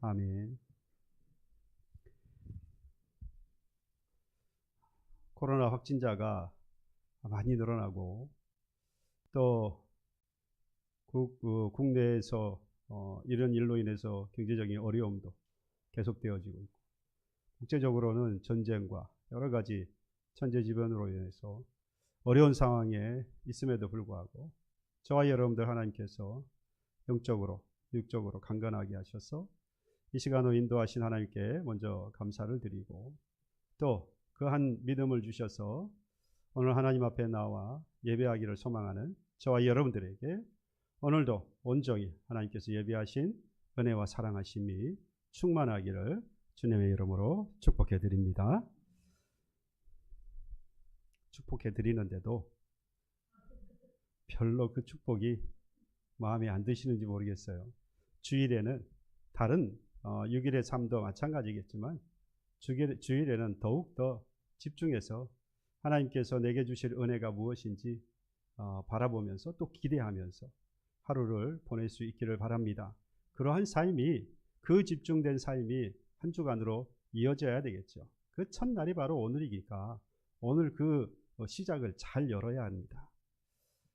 아멘. 코로나 확진자가 많이 늘어나고 또 국내에서 이런 일로 인해서 경제적인 어려움도 계속되어지고 있고, 국제적으로는 전쟁과 여러 가지 천재지변으로 인해서 어려운 상황에 있음에도 불구하고 저와 여러분들 하나님께서 영적으로 육적으로 강건하게 하셔서 이 시간을 인도하신 하나님께 먼저 감사를 드리고, 또 그 한 믿음을 주셔서 오늘 하나님 앞에 나와 예배하기를 소망하는 저와 여러분들에게 오늘도 온전히 하나님께서 예배하신 은혜와 사랑하심이 충만하기를 주님의 이름으로 축복해 드립니다. 축복해 드리는데도 별로 그 축복이 마음에 안 드시는지 모르겠어요. 주일에는 다른 6일의 삶도 마찬가지겠지만 주일에는 더욱더 집중해서 하나님께서 내게 주실 은혜가 무엇인지 바라보면서 또 기대하면서 하루를 보낼 수 있기를 바랍니다. 그러한 삶이, 그 집중된 삶이 한 주간으로 이어져야 되겠죠. 그 첫날이 바로 오늘이니까 오늘 그 시작을 잘 열어야 합니다.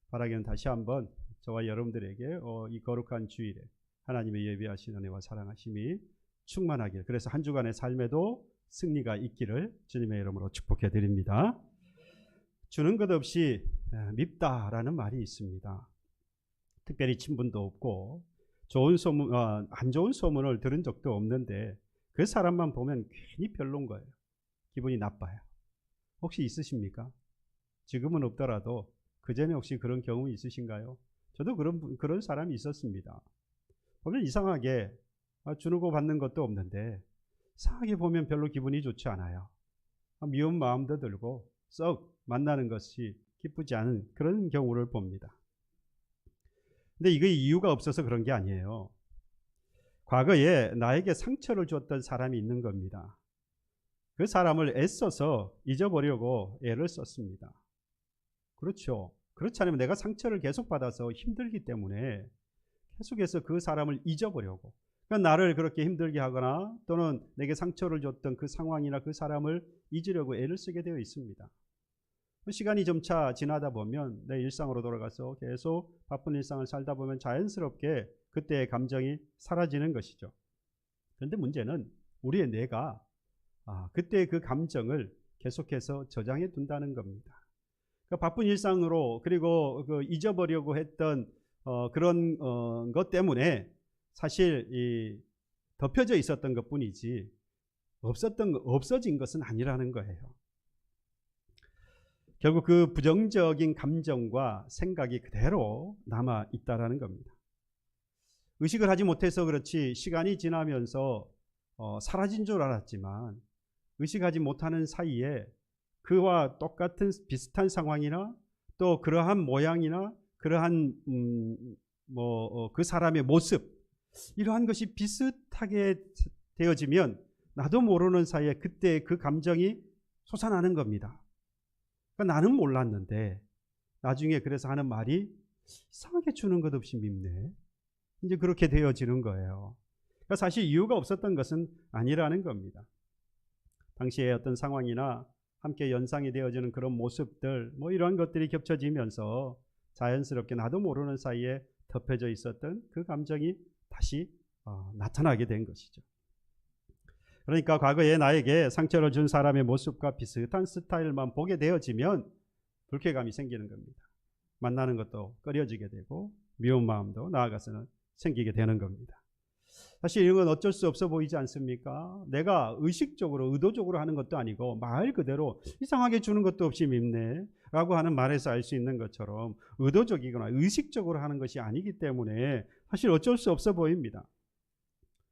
바라기는 다시 한번 저와 여러분들에게 이 거룩한 주일에 하나님의 예비하신 은혜와 사랑하심이 충만하길, 그래서 한 주간의 삶에도 승리가 있기를 주님의 이름으로 축복해 드립니다. 주는 것 없이 밉다라는 말이 있습니다. 특별히 친분도 없고 좋은 소문, 안 좋은 소문을 들은 적도 없는데 그 사람만 보면 괜히 별론 거예요. 기분이 나빠요. 혹시 있으십니까? 지금은 없더라도 그전에 혹시 그런 경험이 있으신가요? 저도 그런 사람이 있었습니다. 보면 이상하게 주는 거 받는 것도 없는데 이상하게 보면 별로 기분이 좋지 않아요. 미운 마음도 들고 썩 만나는 것이 기쁘지 않은 그런 경우를 봅니다. 근데 이게 이유가 없어서 그런 게 아니에요. 과거에 나에게 상처를 줬던 사람이 있는 겁니다. 그 사람을 애써서 잊어보려고 애를 썼습니다. 그렇죠. 그렇지 않으면 내가 상처를 계속 받아서 힘들기 때문에 계속해서 그 사람을 잊어보려고, 그러니까 나를 그렇게 힘들게 하거나 또는 내게 상처를 줬던 그 상황이나 그 사람을 잊으려고 애를 쓰게 되어 있습니다. 시간이 점차 지나다 보면 내 일상으로 돌아가서 계속 바쁜 일상을 살다 보면 자연스럽게 그때의 감정이 사라지는 것이죠. 그런데 문제는 우리의 뇌가 그때의 그 감정을 계속해서 저장해 둔다는 겁니다. 그러니까 바쁜 일상으로, 그리고 그 잊어버리려고 했던 그런 것 때문에 사실 덮여져 있었던 것뿐이지 없어진 것은 아니라는 거예요. 결국 그 부정적인 감정과 생각이 그대로 남아 있다라는 겁니다. 의식을 하지 못해서 그렇지 시간이 지나면서 사라진 줄 알았지만 의식하지 못하는 사이에 그와 똑같은 비슷한 상황이나 또 그러한 모양이나 그러한 그 사람의 모습, 이러한 것이 비슷하게 되어지면 나도 모르는 사이에 그때 그 감정이 솟아나는 겁니다. 그러니까 나는 몰랐는데 나중에 그래서 하는 말이 이상하게 주는 것 없이 밉네. 이제 그렇게 되어지는 거예요. 그러니까 사실 이유가 없었던 것은 아니라는 겁니다. 당시에 어떤 상황이나 함께 연상이 되어지는 그런 모습들, 이런 것들이 겹쳐지면서 자연스럽게 나도 모르는 사이에 덮여져 있었던 그 감정이 다시 나타나게 된 것이죠. 그러니까 과거에 나에게 상처를 준 사람의 모습과 비슷한 스타일만 보게 되어지면 불쾌감이 생기는 겁니다. 만나는 것도 꺼려지게 되고 미운 마음도 나아가서는 생기게 되는 겁니다. 사실 이런 건 어쩔 수 없어 보이지 않습니까? 내가 의식적으로 의도적으로 하는 것도 아니고 말 그대로 이상하게 주는 것도 없이 밉네 라고 하는 말에서 알 수 있는 것처럼 의도적이거나 의식적으로 하는 것이 아니기 때문에 사실 어쩔 수 없어 보입니다.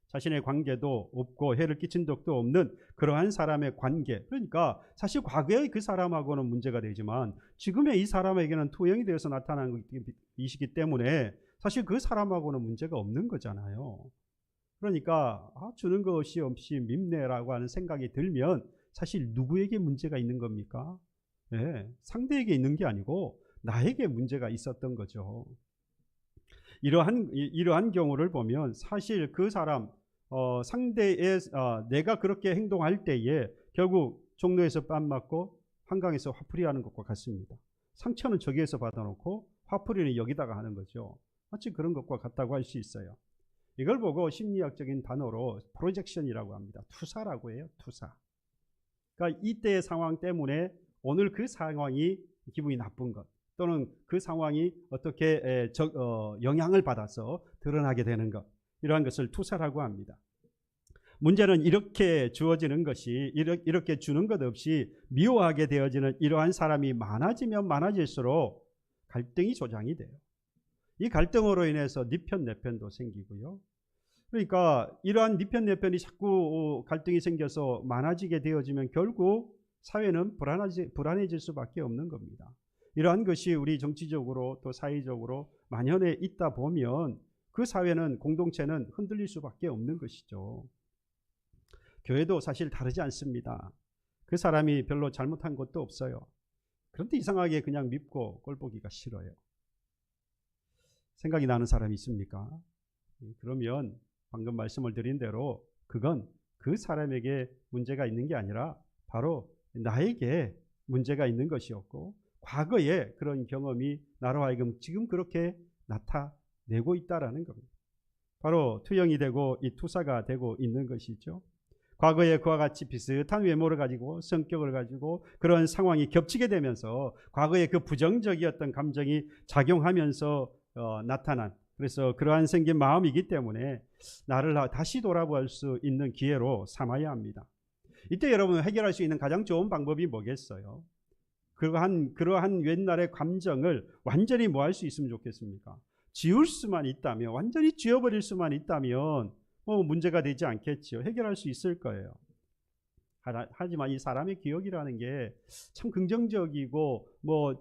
자신의 관계도 없고 해를 끼친 적도 없는 그러한 사람의 관계, 그러니까 사실 과거의 그 사람하고는 문제가 되지만 지금의 이 사람에게는 투영이 되어서 나타나는 것이기 때문에 사실 그 사람하고는 문제가 없는 거잖아요. 그러니까 주는 것이 없이 밉네라고 하는 생각이 들면 사실 누구에게 문제가 있는 겁니까? 네, 상대에게 있는 게 아니고 나에게 문제가 있었던 거죠. 이러한 경우를 보면 사실 그 사람, 상대의 내가 그렇게 행동할 때에 결국 종로에서 뺨 맞고 한강에서 화풀이하는 것과 같습니다. 상처는 저기에서 받아놓고 화풀이는 여기다가 하는 거죠. 마치 그런 것과 같다고 할 수 있어요. 이걸 보고 심리학적인 단어로 프로젝션이라고 합니다. 투사라고 해요. 투사. 그러니까 이때의 상황 때문에 오늘 그 상황이 기분이 나쁜 것 또는 그 상황이 어떻게 영향을 받아서 드러나게 되는 것, 이러한 것을 투사라고 합니다. 문제는 이렇게 주어지는 것이 이렇게 주는 것 없이 미워하게 되어지는 이러한 사람이 많아지면 많아질수록 갈등이 조장이 돼요. 이 갈등으로 인해서 네 편 내 편도 생기고요. 그러니까 이러한 네 편 내 편이 자꾸 갈등이 생겨서 많아지게 되어지면 결국 사회는 불안해질 수밖에 없는 겁니다. 이러한 것이 우리 정치적으로 또 사회적으로 만연해 있다 보면 그 사회는, 공동체는 흔들릴 수밖에 없는 것이죠. 교회도 사실 다르지 않습니다. 그 사람이 별로 잘못한 것도 없어요. 그런데 이상하게 그냥 밉고 꼴보기가 싫어요. 생각이 나는 사람이 있습니까? 그러면 방금 말씀을 드린 대로 그건 그 사람에게 문제가 있는 게 아니라 바로 나에게 문제가 있는 것이었고, 과거에 그런 경험이 나로 하여금 지금 그렇게 나타내고 있다라는 겁니다. 바로 투영이 되고 이 투사가 되고 있는 것이죠. 과거에 그와 같이 비슷한 외모를 가지고 성격을 가지고 그런 상황이 겹치게 되면서 과거에 그 부정적이었던 감정이 작용하면서 나타난, 그래서 그러한 생긴 마음이기 때문에 나를 다시 돌아볼 수 있는 기회로 삼아야 합니다. 이때 여러분 해결할 수 있는 가장 좋은 방법이 뭐겠어요? 그러한 옛날의 감정을 완전히 뭐 할 수 있으면 좋겠습니까? 지울 수만 있다면, 완전히 지워버릴 수만 있다면 문제가 되지 않겠죠. 해결할 수 있을 거예요. 하지만 이 사람의 기억이라는 게 참 긍정적이고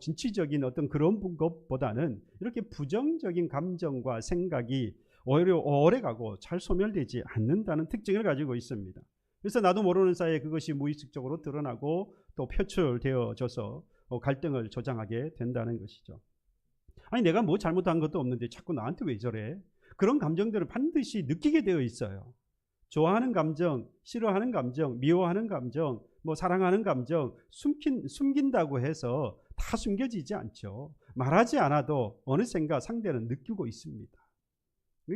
진취적인 어떤 그런 것보다는 이렇게 부정적인 감정과 생각이 오히려 오래가고 잘 소멸되지 않는다는 특징을 가지고 있습니다. 그래서 나도 모르는 사이에 그것이 무의식적으로 드러나고 또 표출되어져서 갈등을 조장하게 된다는 것이죠. 아니, 내가 뭐 잘못한 것도 없는데 자꾸 나한테 왜 저래? 그런 감정들을 반드시 느끼게 되어 있어요. 좋아하는 감정, 싫어하는 감정, 미워하는 감정, 사랑하는 감정 숨긴다고 해서 다 숨겨지지 않죠. 말하지 않아도 어느샌가 상대는 느끼고 있습니다.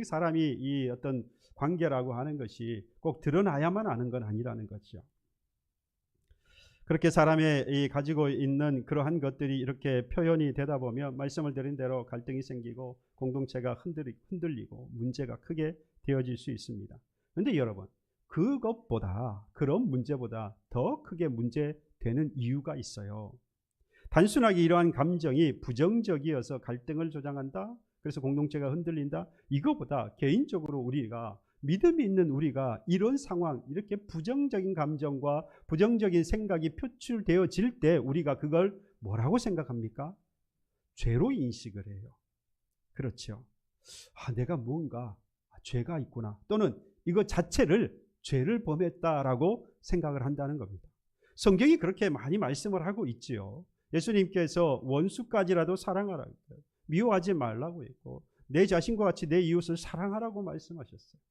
사람이 이 어떤 관계라고 하는 것이 꼭 드러나야만 아는 건 아니라는 거죠. 그렇게 사람이 가지고 있는 그러한 것들이 이렇게 표현이 되다 보면 말씀을 드린 대로 갈등이 생기고 공동체가 흔들리고 문제가 크게 되어질 수 있습니다. 그런데 여러분, 그것보다, 그런 문제보다 더 크게 문제되는 이유가 있어요. 단순하게 이러한 감정이 부정적이어서 갈등을 조장한다, 그래서 공동체가 흔들린다, 이거보다 개인적으로 우리가, 믿음이 있는 우리가 이런 상황, 이렇게 부정적인 감정과 부정적인 생각이 표출되어질 때 우리가 그걸 뭐라고 생각합니까? 죄로 인식을 해요. 그렇죠. 내가 뭔가 죄가 있구나, 또는 이거 자체를 죄를 범했다라고 생각을 한다는 겁니다. 성경이 그렇게 많이 말씀을 하고 있지요. 예수님께서 원수까지라도 사랑하라고 했어요. 미워하지 말라고 했고, 내 자신과 같이 내 이웃을 사랑하라고 말씀하셨어요.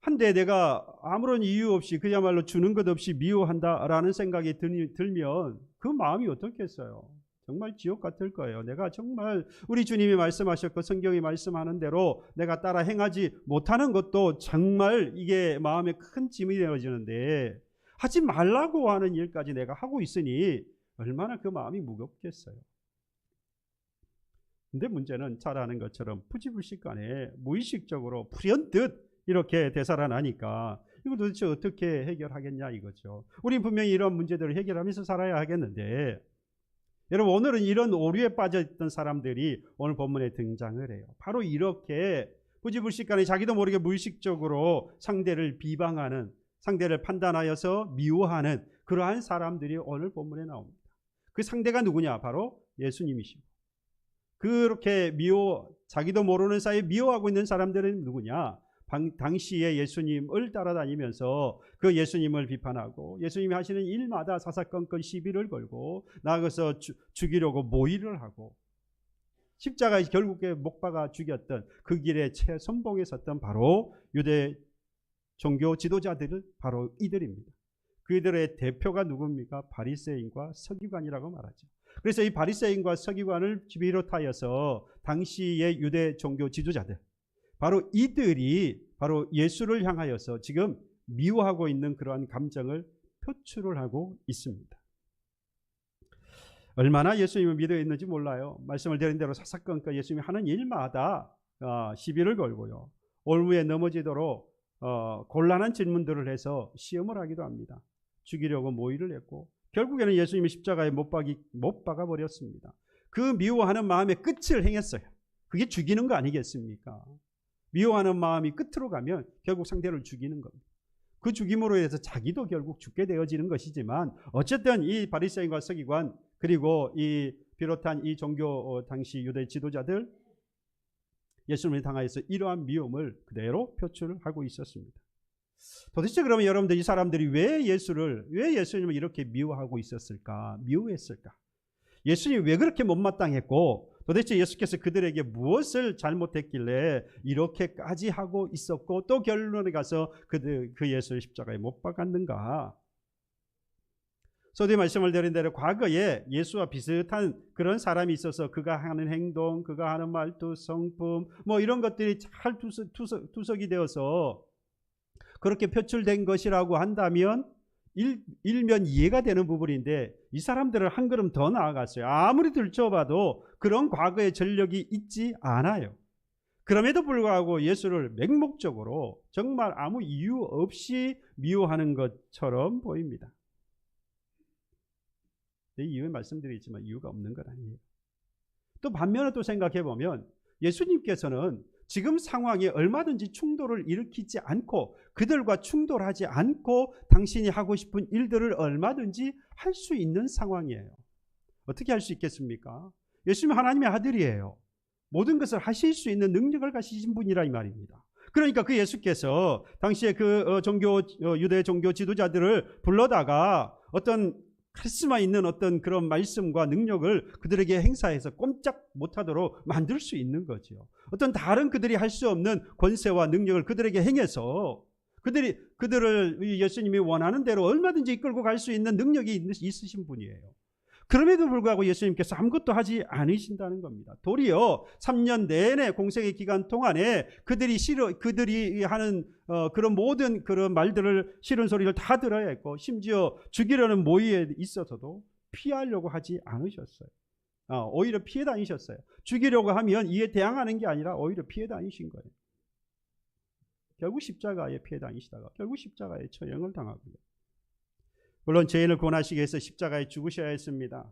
한데 내가 아무런 이유 없이, 그야말로 주는 것 없이 미워한다라는 생각이 들면 그 마음이 어떻겠어요? 정말 지옥 같을 거예요. 내가 정말 우리 주님이 말씀하셨고 성경이 말씀하는 대로 내가 따라 행하지 못하는 것도 정말 이게 마음에 큰 짐이 되어지는데, 하지 말라고 하는 일까지 내가 하고 있으니 얼마나 그 마음이 무겁겠어요. 근데 문제는 잘 아는 것처럼 푸지불식간에 무의식적으로 불현듯 이렇게 되살아나니까 이걸 도대체 어떻게 해결하겠냐 이거죠. 우린 분명히 이런 문제들을 해결하면서 살아야 하겠는데, 여러분, 오늘은 이런 오류에 빠져있던 사람들이 오늘 본문에 등장을 해요. 바로 이렇게 부지불식간에 자기도 모르게 무의식적으로 상대를 비방하는, 상대를 판단하여서 미워하는 그러한 사람들이 오늘 본문에 나옵니다. 그 상대가 누구냐? 바로 예수님이시고, 그렇게 자기도 모르는 사이에 미워하고 있는 사람들은 누구냐? 당시에 예수님을 따라다니면서 그 예수님을 비판하고 예수님이 하시는 일마다 사사건건 시비를 걸고 나가서 죽이려고 모의를 하고, 십자가에 결국에 못 박아 죽였던 그 길에 최선봉에 섰던 바로 유대 종교 지도자들을 바로 이들입니다. 그들의 대표가 누굽니까? 바리새인과 서기관이라고 말하죠. 그래서 이 바리새인과 서기관을 비롯하여서 당시의 유대 종교 지도자들, 바로 이들이 바로 예수를 향하여서 지금 미워하고 있는 그러한 감정을 표출을 하고 있습니다. 얼마나 예수님을 믿어 있는지 몰라요. 말씀을 드린 대로 사사건건 예수님이 하는 일마다 시비를 걸고요, 올무에 넘어지도록 곤란한 질문들을 해서 시험을 하기도 합니다. 죽이려고 모의를 했고 결국에는 예수님이 십자가에 못 박아 버렸습니다. 그 미워하는 마음의 끝을 행했어요. 그게 죽이는 거 아니겠습니까? 미워하는 마음이 끝으로 가면 결국 상대를 죽이는 겁니다. 그 죽임으로 인해서 자기도 결국 죽게 되어지는 것이지만, 어쨌든 이 바리새인과 서기관 그리고 이 비롯한 이 종교 당시 유대 지도자들, 예수님을 당하여서 이러한 미움을 그대로 표출하고 있었습니다. 도대체 그러면 여러분들, 이 사람들이 왜 예수님을 이렇게 미워하고 있었을까? 미워했을까? 예수님이 왜 그렇게 못마땅했고, 도대체 예수께서 그들에게 무엇을 잘못했길래 이렇게까지 하고 있었고, 또 결론에 가서 그 예수를 십자가에 못 박았는가? 서두에 말씀을 드린 대로 과거에 예수와 비슷한 그런 사람이 있어서 그가 하는 행동, 그가 하는 말투, 성품 이런 것들이 잘 투석이 되어서 그렇게 표출된 것이라고 한다면 일면 이해가 되는 부분인데, 이 사람들을 한 걸음 더 나아갔어요. 아무리 들춰봐도 그런 과거의 전력이 있지 않아요. 그럼에도 불구하고 예수를 맹목적으로 정말 아무 이유 없이 미워하는 것처럼 보입니다. 이유에 말씀드리지만 이유가 없는 건 아니에요. 또 반면에 또 생각해 보면 예수님께서는 지금 상황에 얼마든지 충돌을 일으키지 않고, 그들과 충돌하지 않고 당신이 하고 싶은 일들을 얼마든지 할 수 있는 상황이에요. 어떻게 할 수 있겠습니까? 예수님은 하나님의 아들이에요. 모든 것을 하실 수 있는 능력을 가지신 분이라 이 말입니다. 그러니까 그 예수께서 당시에 그 유대 종교 지도자들을 불러다가 어떤 카리스마 있는 어떤 그런 말씀과 능력을 그들에게 행사해서 꼼짝 못하도록 만들 수 있는 거죠. 어떤 다른 그들이 할 수 없는 권세와 능력을 그들에게 행해서 그들을 예수님이 원하는 대로 얼마든지 이끌고 갈 수 있는 능력이 있으신 분이에요. 그럼에도 불구하고 예수님께서 아무것도 하지 않으신다는 겁니다. 도리어 3년 내내 공생의 기간 동안에 그들이 하는 그런 모든 그런 말들을, 싫은 소리를 다 들어야 했고, 심지어 죽이려는 모의에 있어서도 피하려고 하지 않으셨어요. 오히려 피해 다니셨어요. 죽이려고 하면 이에 대항하는 게 아니라 오히려 피해 다니신 거예요. 결국 십자가에 피해 다니시다가 결국 십자가에 처형을 당하고요. 물론 죄인을 구원하시기 위해서 십자가에 죽으셔야 했습니다.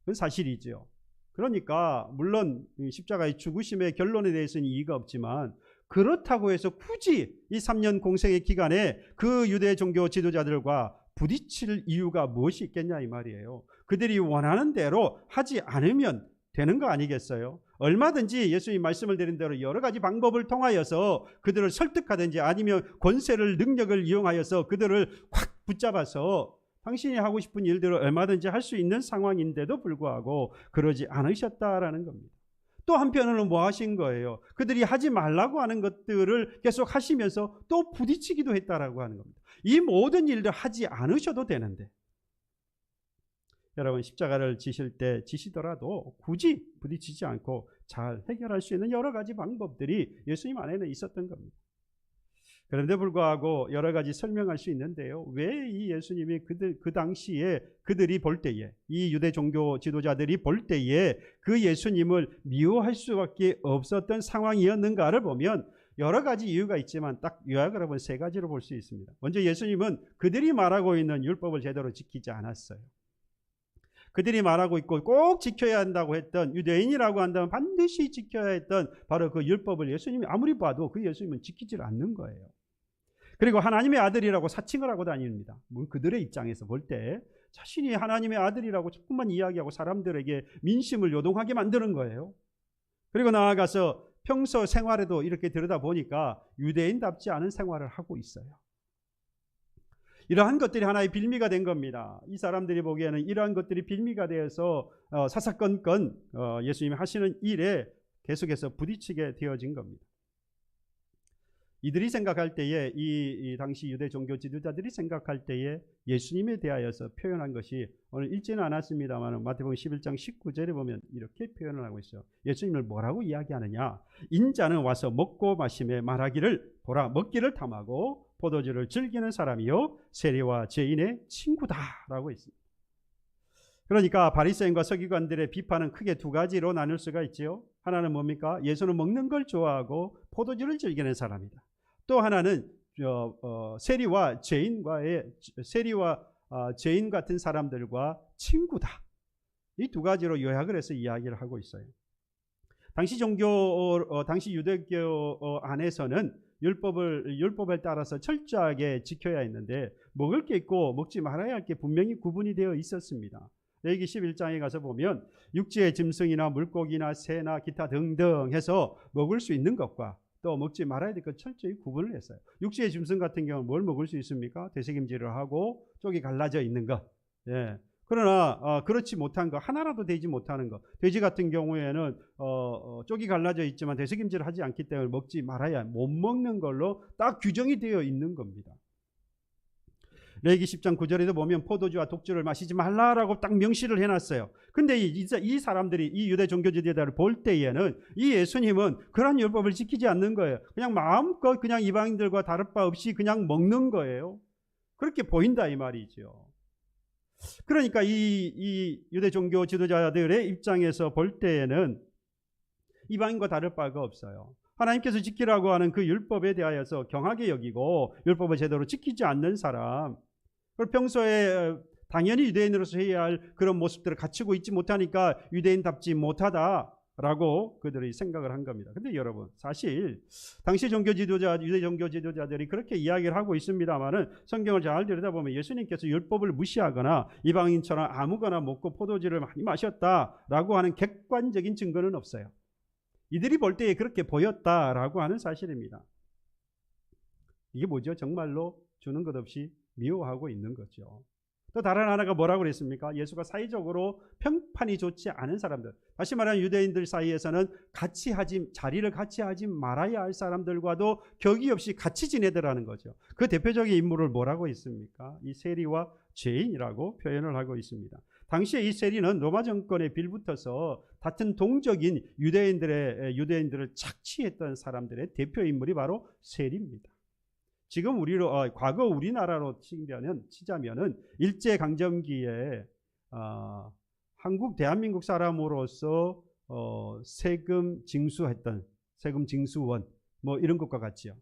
그건 사실이죠. 그러니까 물론 십자가의 죽으심의 결론에 대해서는 이의가 없지만, 그렇다고 해서 굳이 이 3년 공생의 기간에 그 유대 종교 지도자들과 부딪힐 이유가 무엇이 있겠냐 이 말이에요. 그들이 원하는 대로 하지 않으면 되는 거 아니겠어요? 얼마든지 예수님 말씀을 드린 대로 여러 가지 방법을 통하여서 그들을 설득하든지, 아니면 권세를, 능력을 이용하여서 그들을 확 붙잡아서 당신이 하고 싶은 일들을 얼마든지 할 수 있는 상황인데도 불구하고 그러지 않으셨다라는 겁니다. 또 한편으로는 뭐 하신 거예요? 그들이 하지 말라고 하는 것들을 계속 하시면서 또 부딪히기도 했다라고 하는 겁니다. 이 모든 일들 하지 않으셔도 되는데, 여러분 십자가를 지시더라도 굳이 부딪히지 않고 잘 해결할 수 있는 여러 가지 방법들이 예수님 안에는 있었던 겁니다. 그런데 불구하고 여러 가지 설명할 수 있는데요, 왜 이 예수님이 그 당시에 그들이 볼 때에, 이 유대 종교 지도자들이 볼 때에 그 예수님을 미워할 수밖에 없었던 상황이었는가를 보면 여러 가지 이유가 있지만 딱 요약을 하면 세 가지로 볼 수 있습니다. 먼저 예수님은 그들이 말하고 있는 율법을 제대로 지키지 않았어요. 그들이 말하고 있고 꼭 지켜야 한다고 했던, 유대인이라고 한다면 반드시 지켜야 했던 바로 그 율법을 예수님이 아무리 봐도 그 예수님은 지키질 않는 거예요. 그리고 하나님의 아들이라고 사칭을 하고 다닙니다. 물론 그들의 입장에서 볼 때 자신이 하나님의 아들이라고 조금만 이야기하고 사람들에게 민심을 요동하게 만드는 거예요. 그리고 나아가서 평소 생활에도 이렇게 들여다보니까 유대인답지 않은 생활을 하고 있어요. 이러한 것들이 하나의 빌미가 된 겁니다. 이 사람들이 보기에는 이러한 것들이 빌미가 되어서 사사건건 예수님이 하시는 일에 계속해서 부딪히게 되어진 겁니다. 이들이 생각할 때에 이 당시 유대 종교 지도자들이 생각할 때에 예수님에 대하여서 표현한 것이 오늘 읽지는 않았습니다만 마태복음 11장 19절에 보면 이렇게 표현을 하고 있어요. 예수님을 뭐라고 이야기하느냐? 인자는 와서 먹고 마심에 말하기를 보라 먹기를 탐하고 포도주를 즐기는 사람이요 세리와 죄인의 친구다라고 있습니다. 그러니까 바리새인과 서기관들의 비판은 크게 두 가지로 나눌 수가 있지요. 하나는 뭡니까? 예수는 먹는 걸 좋아하고 포도주를 즐기는 사람이다. 또 하나는 세리와 죄인 같은 사람들과 친구다. 이 두 가지로 요약을 해서 이야기를 하고 있어요. 당시 유대교 안에서는 율법을 따라서 철저하게 지켜야 했는데 먹을 게 있고 먹지 말아야 할 게 분명히 구분이 되어 있었습니다. 레위기 11장에 가서 보면 육지의 짐승이나 물고기나 새나 기타 등등 해서 먹을 수 있는 것과 또 먹지 말아야 될 것 철저히 구분을 했어요. 육지의 짐승 같은 경우는 뭘 먹을 수 있습니까? 되새김질을 하고 쪽이 갈라져 있는 것. 예. 그러나 그렇지 못한 것, 하나라도 되지 못하는 것. 돼지 같은 경우에는 쪽이 갈라져 있지만 되새김질을 하지 않기 때문에 먹지 말아야 못 먹는 걸로 딱 규정이 되어 있는 겁니다. 레위기 10장 9절에도 보면 포도주와 독주를 마시지 말라라고 딱 명시를 해놨어요. 근데 이 사람들이 이 유대 종교 지도자를 볼 때에는 이 예수님은 그런 율법을 지키지 않는 거예요. 그냥 마음껏 그냥 이방인들과 다를 바 없이 그냥 먹는 거예요. 그렇게 보인다 이 말이죠. 그러니까 이 유대 종교 지도자들의 입장에서 볼 때에는 이방인과 다를 바가 없어요. 하나님께서 지키라고 하는 그 율법에 대하여서 경하게 여기고 율법을 제대로 지키지 않는 사람, 그리고 평소에 당연히 유대인으로서 해야 할 그런 모습들을 갖추고 있지 못하니까 유대인답지 못하다라고 그들이 생각을 한 겁니다. 근데 여러분 사실 당시 유대 종교 지도자들이 그렇게 이야기를 하고 있습니다만은 성경을 잘 들여다보면 예수님께서 율법을 무시하거나 이방인처럼 아무거나 먹고 포도주를 많이 마셨다라고 하는 객관적인 증거는 없어요. 이들이 볼 때에 그렇게 보였다라고 하는 사실입니다. 이게 뭐죠? 정말로 주는 것 없이 미워하고 있는 거죠. 또 다른 하나가 뭐라고 그랬습니까? 예수가 사회적으로 평판이 좋지 않은 사람들, 다시 말하면 유대인들 사이에서는 자리를 같이 하지 말아야 할 사람들과도 격이 없이 같이 지내더라는 거죠. 그 대표적인 인물을 뭐라고 있습니까? 이 세리와 죄인이라고 표현을 하고 있습니다. 당시에 이 세리는 로마 정권에 빌붙어서 같은 동족인 유대인들을 착취했던 사람들의 대표 인물이 바로 세리입니다. 지금 과거 우리나라로 치자면은 일제 강점기에 대한민국 사람으로서 세금 징수원 뭐 이런 것과 같지요.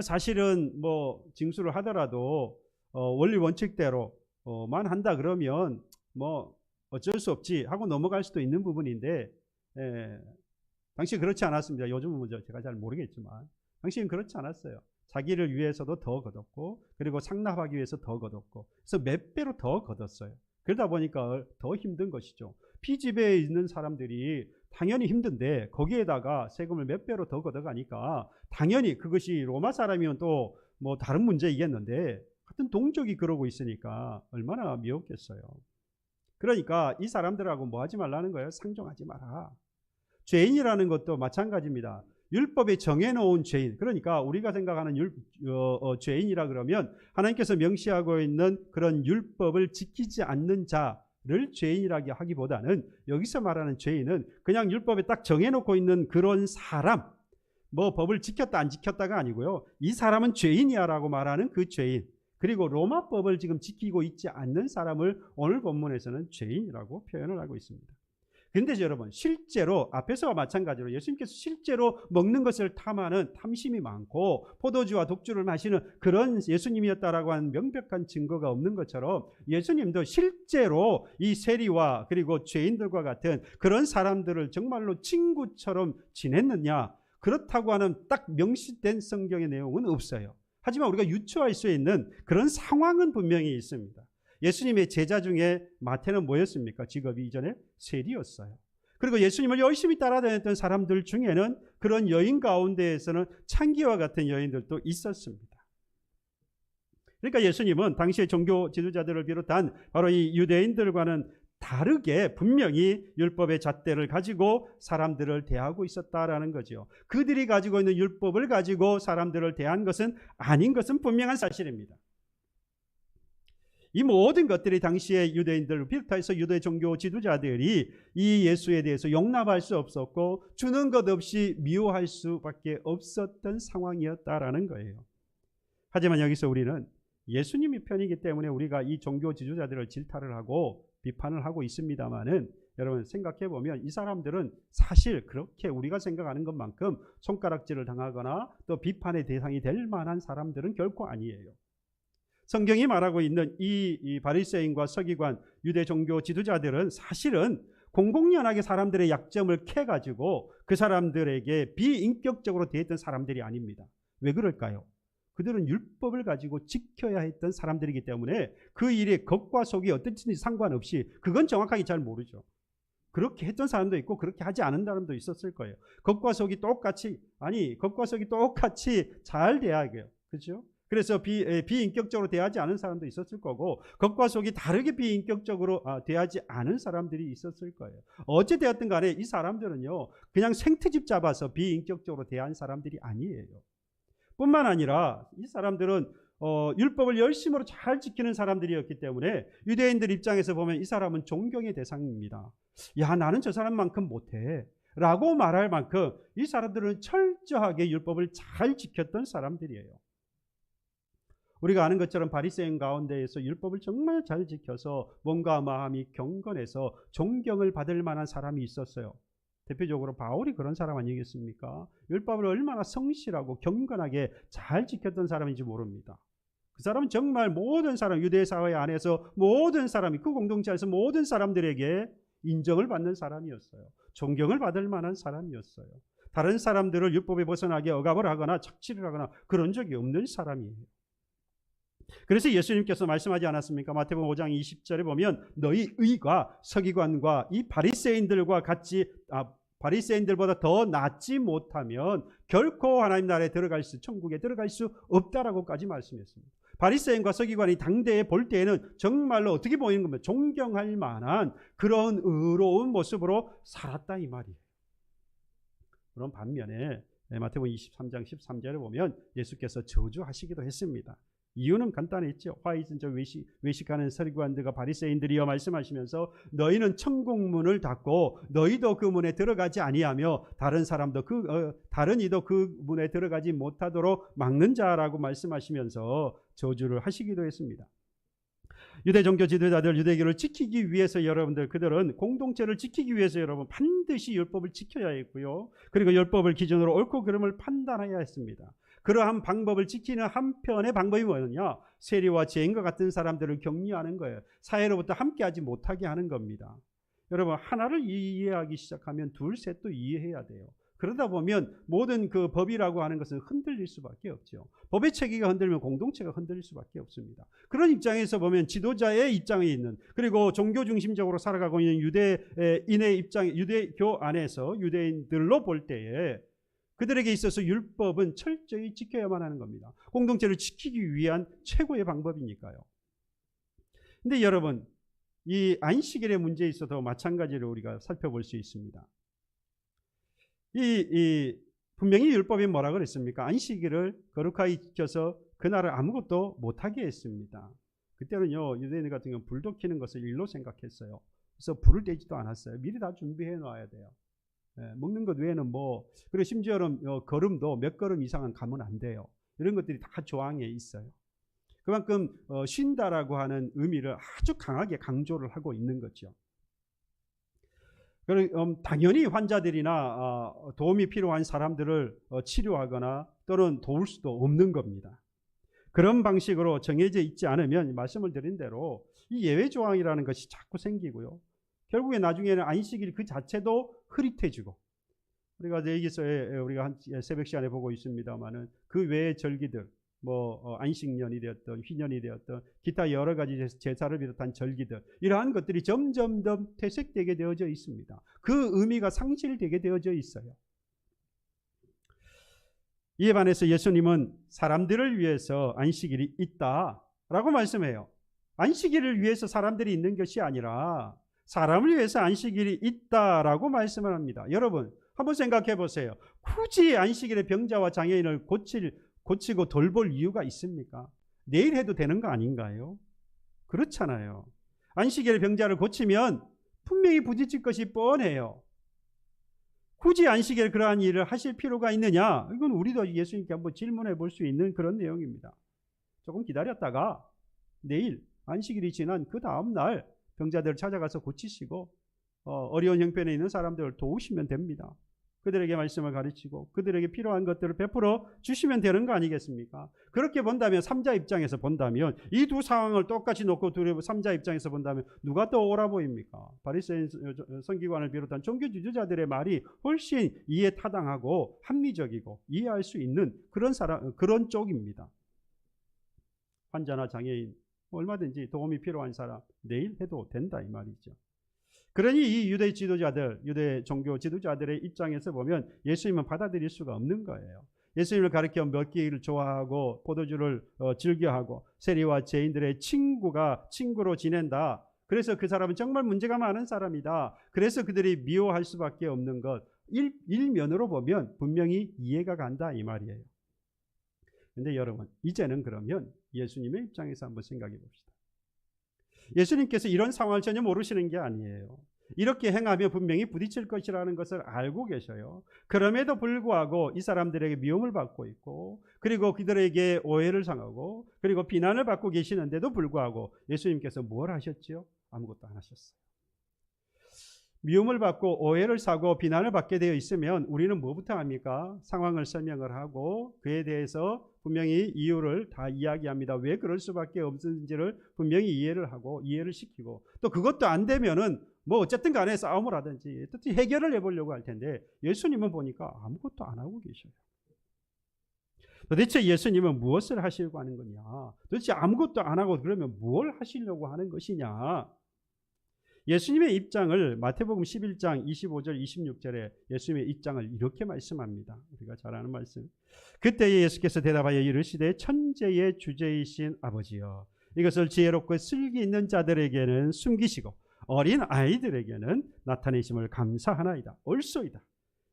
사실은 뭐 징수를 하더라도 원리 원칙대로만 한다 그러면 뭐 어쩔 수 없지 하고 넘어갈 수도 있는 부분인데 당시 그렇지 않았습니다. 요즘은 제가 잘 모르겠지만 당시는 그렇지 않았어요. 자기를 위해서도 더 걷었고 그리고 상납하기 위해서 더 걷었고 그래서 몇 배로 더 걷었어요. 그러다 보니까 더 힘든 것이죠. 피지배에 있는 사람들이 당연히 힘든데 거기에다가 세금을 몇 배로 더 걷어가니까 당연히 그것이 로마 사람이면 또 뭐 다른 문제이겠는데 같은 동족이 그러고 있으니까 얼마나 미웠겠어요. 그러니까 이 사람들하고 뭐 하지 말라는 거예요? 상종하지 마라. 죄인이라는 것도 마찬가지입니다. 율법에 정해놓은 죄인, 그러니까 우리가 생각하는 죄인이라 그러면 하나님께서 명시하고 있는 그런 율법을 지키지 않는 자를 죄인이라고 하기보다는 여기서 말하는 죄인은 그냥 율법에 딱 정해놓고 있는 그런 사람, 뭐 법을 지켰다 안 지켰다가 아니고요. 이 사람은 죄인이야라고 말하는 그 죄인, 그리고 로마법을 지금 지키고 있지 않는 사람을 오늘 본문에서는 죄인이라고 표현을 하고 있습니다. 그런데 여러분 실제로 앞에서와 마찬가지로 예수님께서 실제로 먹는 것을 탐하는 탐심이 많고 포도주와 독주를 마시는 그런 예수님이었다라고 하는 명백한 증거가 없는 것처럼 예수님도 실제로 이 세리와 그리고 죄인들과 같은 그런 사람들을 정말로 친구처럼 지냈느냐, 그렇다고 하는 딱 명시된 성경의 내용은 없어요. 하지만 우리가 유추할 수 있는 그런 상황은 분명히 있습니다. 예수님의 제자 중에 마태는 뭐였습니까? 직업이 이전에 세리였어요. 그리고 예수님을 열심히 따라다녔던 사람들 중에는 그런 여인 가운데에서는 창기와 같은 여인들도 있었습니다. 그러니까 예수님은 당시의 종교 지도자들을 비롯한 바로 이 유대인들과는 다르게 분명히 율법의 잣대를 가지고 사람들을 대하고 있었다라는 거죠. 그들이 가지고 있는 율법을 가지고 사람들을 대한 것은 아닌 것은 분명한 사실입니다. 이 모든 것들이 당시의 유대인들을 비롯해서 유대 종교 지도자들이 이 예수에 대해서 용납할 수 없었고 주는 것 없이 미워할 수밖에 없었던 상황이었다라는 거예요. 하지만 여기서 우리는 예수님이 편이기 때문에 우리가 이 종교 지도자들을 질타를 하고 비판을 하고 있습니다만은 여러분 생각해 보면 이 사람들은 사실 그렇게 우리가 생각하는 것만큼 손가락질을 당하거나 또 비판의 대상이 될 만한 사람들은 결코 아니에요. 성경이 말하고 있는 이 바리새인과 서기관 유대 종교 지도자들은 사실은 공공연하게 사람들의 약점을 캐가지고 그 사람들에게 비인격적으로 대했던 사람들이 아닙니다. 왜 그럴까요? 그들은 율법을 가지고 지켜야 했던 사람들이기 때문에 그 일의 겉과 속이 어떤지 상관없이 그건 정확하게 잘 모르죠. 그렇게 했던 사람도 있고 그렇게 하지 않은 사람도 있었을 거예요. 겉과 속이 똑같이 잘 돼야 해요. 그렇죠? 그래서 비인격적으로 대하지 않은 사람도 있었을 거고 겉과 속이 다르게 비인격적으로 대하지 않은 사람들이 있었을 거예요. 어찌 되었든 간에 이 사람들은요 그냥 생트집 잡아서 비인격적으로 대한 사람들이 아니에요. 뿐만 아니라 이 사람들은 율법을 열심으로 잘 지키는 사람들이었기 때문에 유대인들 입장에서 보면 이 사람은 존경의 대상입니다. 야, 나는 저 사람만큼 못해 라고 말할 만큼 이 사람들은 철저하게 율법을 잘 지켰던 사람들이에요. 우리가 아는 것처럼 바리새인 가운데에서 율법을 정말 잘 지켜서 몸과 마음이 경건해서 존경을 받을 만한 사람이 있었어요. 대표적으로 바울이 그런 사람 아니겠습니까? 율법을 얼마나 성실하고 경건하게 잘 지켰던 사람인지 모릅니다. 그 사람은 정말 모든 사람, 유대 사회 안에서 모든 사람이 그 공동체에서 모든 사람들에게 인정을 받는 사람이었어요. 존경을 받을 만한 사람이었어요. 다른 사람들을 율법에 벗어나게 억압을 하거나 착취를 하거나 그런 적이 없는 사람이에요. 그래서 예수님께서 말씀하지 않았습니까? 마태복음 5장 20절에 보면 너희 의가 서기관과 이 바리새인들과 같이 바리새인들보다 더 낫지 못하면 결코 하나님 나라에 천국에 들어갈 수 없다라고까지 말씀했습니다. 바리새인과 서기관이 당대에 볼 때에는 정말로 어떻게 보이는 겁니까? 존경할 만한 그런 의로운 모습으로 살았다 이 말이에요. 그런 반면에 마태복음 23장 13절에 보면 예수께서 저주하시기도 했습니다. 이유는 간단했죠. 화이전적 외식하는 서기관들과 바리새인들이여 말씀하시면서 너희는 천국문을 닫고 너희도 그 문에 들어가지 아니하며 다른 이도 그 문에 들어가지 못하도록 막는 자라고 말씀하시면서 저주를 하시기도 했습니다. 유대 종교 지도자들 유대교를 지키기 위해서 여러분들 그들은 공동체를 지키기 위해서 여러분 반드시 율법을 지켜야 했고요. 그리고 율법을 기준으로 옳고 그름을 판단해야 했습니다. 그러한 방법을 지키는 한편의 방법이 뭐였냐? 세리와 죄인과 같은 사람들을 격리하는 거예요. 사회로부터 함께하지 못하게 하는 겁니다. 여러분 하나를 이해하기 시작하면 둘, 셋도 이해해야 돼요. 그러다 보면 모든 그 법이라고 하는 것은 흔들릴 수밖에 없죠. 법의 체계가 흔들리면 공동체가 흔들릴 수밖에 없습니다. 그런 입장에서 보면 지도자의 입장에 있는 그리고 종교 중심적으로 살아가고 있는 유대인의 입장, 유대교 안에서 유대인들로 볼 때에 그들에게 있어서 율법은 철저히 지켜야만 하는 겁니다. 공동체를 지키기 위한 최고의 방법이니까요. 근데 여러분, 이 안식일의 문제에 있어서 마찬가지로 우리가 살펴볼 수 있습니다. 분명히 율법이 뭐라 그랬습니까? 안식일을 거룩하게 지켜서 그날을 아무것도 못하게 했습니다. 그때는요, 유대인 같은 경우는 불도 켜는 것을 일로 생각했어요. 그래서 불을 떼지도 않았어요. 미리 다 준비해 놔야 돼요. 먹는 것 외에는 그리고 심지어는 걸음도 몇 걸음 이상은 가면 안 돼요. 이런 것들이 다 조항에 있어요. 그만큼 쉰다라고 하는 의미를 아주 강하게 강조를 하고 있는 거죠. 당연히 환자들이나 도움이 필요한 사람들을 치료하거나 또는 도울 수도 없는 겁니다. 그런 방식으로 정해져 있지 않으면 말씀을 드린 대로 이 예외 조항이라는 것이 자꾸 생기고요. 결국에 나중에는 안식일 그 자체도 흐릿해지고 우리가 여기서 우리가 한 새벽 시간에 보고 있습니다만은 그 외의 절기들 안식년이 되었던 휘년이 되었던 기타 여러 가지 제사를 비롯한 절기들 이러한 것들이 점점 더 퇴색되게 되어져 있습니다. 그 의미가 상실되게 되어져 있어요. 이에 반해서 예수님은 사람들을 위해서 안식일이 있다. 라고 말씀해요. 안식일을 위해서 사람들이 있는 것이 아니라 사람을 위해서 안식일이 있다라고 말씀을 합니다. 여러분 한번 생각해 보세요. 굳이 안식일에 병자와 장애인을 고치고 돌볼 이유가 있습니까? 내일 해도 되는 거 아닌가요? 그렇잖아요. 안식일에 병자를 고치면 분명히 부딪힐 것이 뻔해요. 굳이 안식일에 그러한 일을 하실 필요가 있느냐? 이건 우리도 예수님께 한번 질문해 볼 수 있는 그런 내용입니다. 조금 기다렸다가 내일 안식일이 지난 그 다음 날 병자들을 찾아가서 고치시고 어려운 형편에 있는 사람들을 도우시면 됩니다. 그들에게 말씀을 가르치고 그들에게 필요한 것들을 베풀어 주시면 되는 거 아니겠습니까? 그렇게 본다면 3자 입장에서 본다면 이 두 상황을 똑같이 놓고 3자 입장에서 본다면 누가 더 옳아 보입니까? 바리새인 서기관을 비롯한 종교 지도자들의 말이 훨씬 이해 타당하고 합리적이고 이해할 수 있는 그런 쪽입니다. 환자나 장애인 얼마든지 도움이 필요한 사람 내일 해도 된다 이 말이죠. 그러니 이 유대 지도자들, 유대 종교 지도자들의 입장에서 보면 예수님은 받아들일 수가 없는 거예요. 예수님을 가리켜 먹기를 좋아하고 포도주를 즐겨하고 세리와 죄인들의 친구로 지낸다. 그래서 그 사람은 정말 문제가 많은 사람이다. 그래서 그들이 미워할 수밖에 없는 것. 일면으로 보면 분명히 이해가 간다 이 말이에요. 그런데 여러분 이제는 그러면 예수님의 입장에서 한번 생각해 봅시다. 예수님께서 이런 상황을 전혀 모르시는 게 아니에요. 이렇게 행하면 분명히 부딪힐 것이라는 것을 알고 계셔요. 그럼에도 불구하고 이 사람들에게 미움을 받고 있고 그리고 그들에게 오해를 당하고 그리고 비난을 받고 계시는데도 불구하고 예수님께서 뭘 하셨지요? 아무것도 안 하셨어요. 미움을 받고 오해를 사고 비난을 받게 되어 있으면 우리는 뭐부터 합니까? 상황을 설명을 하고 그에 대해서 분명히 이유를 다 이야기합니다. 왜 그럴 수밖에 없는지를 분명히 이해를 하고 이해를 시키고 또 그것도 안 되면은 뭐 어쨌든 간에 싸움을 하든지 어쨌든 해결을 해보려고 할 텐데 예수님은 보니까 아무것도 안 하고 계셔요. 도대체 예수님은 무엇을 하시려고 하는 거냐? 도대체 아무것도 안 하고 그러면 뭘 하시려고 하는 것이냐? 예수님의 입장을 마태복음 11장 25절 26절에 예수님의 입장을 이렇게 말씀합니다. 우리가 잘 아는 말씀. 그때 예수께서 대답하여 이르시되 천재의 주제이신 아버지여 이것을 지혜롭고 슬기 있는 자들에게는 숨기시고 어린 아이들에게는 나타내심을 감사하나이다. 옳소이다.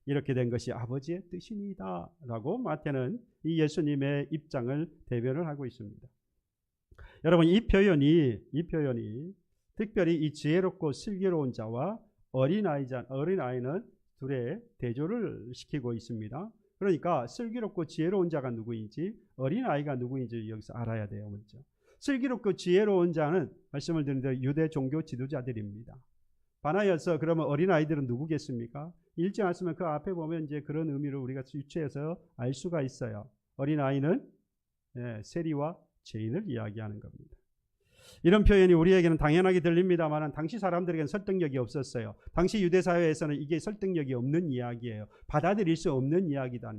이렇게 된 것이 아버지의 뜻이니이다. 라고 마태는 이 예수님의 입장을 대변을 하고 있습니다. 여러분 이 표현이 특별히 이 지혜롭고 슬기로운 자와 어린아이는 둘의 대조를 시키고 있습니다. 그러니까 슬기롭고 지혜로운 자가 누구인지 어린아이가 누구인지 여기서 알아야 돼요. 먼저. 슬기롭고 지혜로운 자는 말씀을 드린 대로 유대 종교 지도자들입니다. 반하여서 그러면 어린아이들은 누구겠습니까? 읽지 않았으면 그 앞에 보면 이제 그런 의미를 우리가 유추해서 알 수가 있어요. 어린아이는 세리와 죄인을 이야기하는 겁니다. 이런 표현이 우리에게는 당연하게 들립니다만 당시 사람들에게는 설득력이 없었어요. 당시 유대사회에서는 이게 설득력이 없는 이야기예요. 받아들일 수 없는 이야기다.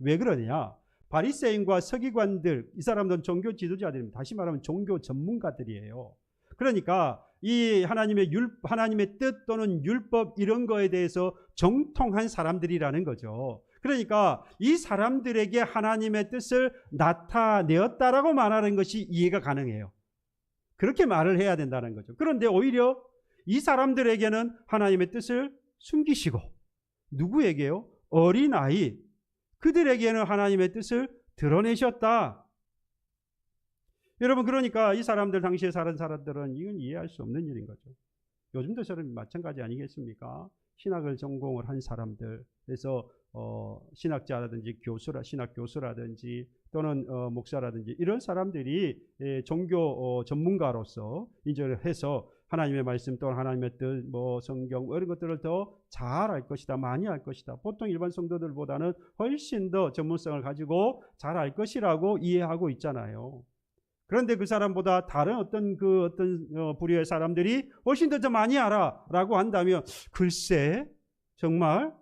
왜 그러냐? 바리새인과 서기관들, 이 사람들은 종교 지도자들입니다. 다시 말하면 종교 전문가들이에요. 그러니까 이 하나님의 뜻 또는 율법 이런 거에 대해서 정통한 사람들이라는 거죠. 그러니까 이 사람들에게 하나님의 뜻을 나타내었다라고 말하는 것이 이해가 가능해요. 그렇게 말을 해야 된다는 거죠. 그런데 오히려 이 사람들에게는 하나님의 뜻을 숨기시고 누구에게요? 어린아이 그들에게는 하나님의 뜻을 드러내셨다. 여러분 그러니까 이 사람들 당시에 사는 사람들은 이건 이해할 수 없는 일인 거죠. 요즘도 저는 마찬가지 아니겠습니까? 신학을 전공을 한 사람들 그래서 신학자라든지 신학 교수라든지 또는 목사라든지 이런 사람들이 종교 전문가로서 이제 해서 하나님의 말씀 또는 하나님의 뜻, 성경 이런 것들을 더 잘 알 것이다, 많이 알 것이다. 보통 일반 성도들보다는 훨씬 더 전문성을 가지고 잘 알 것이라고 이해하고 있잖아요. 그런데 그 사람보다 다른 어떤 부류의 사람들이 훨씬 더 많이 알아라고 한다면 글쎄 정말